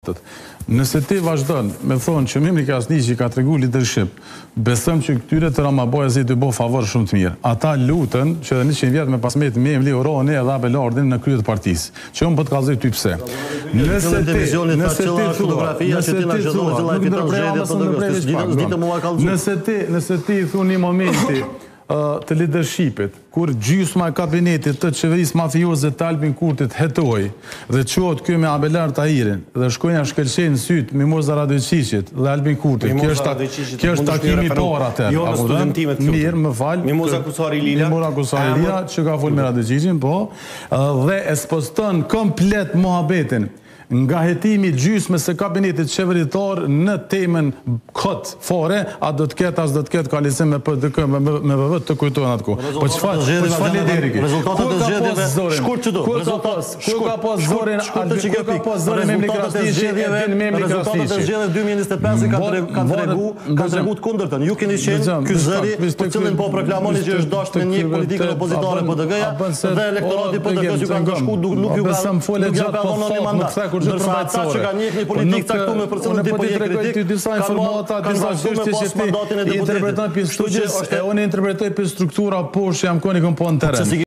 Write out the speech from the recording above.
Nëse ti vazhdon me thonë që Memri Krasniqi ka tregu leadership, besëm që këtyre të Ramabajazi të bëjë favor shumë të mirë. Ata lutën që 100 vjet me pasmet Memri uroni edhe Abelardin në krye të partisë. Që unë po të kallëzoj ty pse. Nëse ti thua një momenti të leadershipit, kur gjysma e kabinetit të qeverisë mafioze të Albin Kurtit hetoj dhe qohet kjo me Abelard Tahirin dhe shkojnë a shkelqenë sytë Mimoza Radojqiqit dhe Albin Kurtit, kjo është takimi par atër. Jo në studentimet të mirë, më falë. Mimoza Kusari Lila. Mimoza Kusari Lila, që ka folë me Radojqiqin, po, dhe esposton komplet mohabetin nga hetimi gjysmës së kabinetit qeveritar në temën këtë fore, a do të ketë, as do të ketë koalicim me PDK, me VV të kujtojnë atë ku. Po qëfar lideri ki? Rezultatet e zgjedhjeve, shkurt që do. Kur ka pas zorin Memri Krasniqi, rezultatet e zgjedhjeve 2025 ka tregu të kundërtën. Ju keni qenë ky zëri për cilin po proklamoni që është dashur me një politikë opozitare PDK-ja dhe elektorati PDK-s ju kanë shku nuk ju ka dhënë mandat. Ndërsa ata që kanë një politikë caktuar për cilën ti po je kritik, disa informata, disa çështje që ti interpreton për studie, unë interpretoj për struktura poshtë jam koni kom po në terren.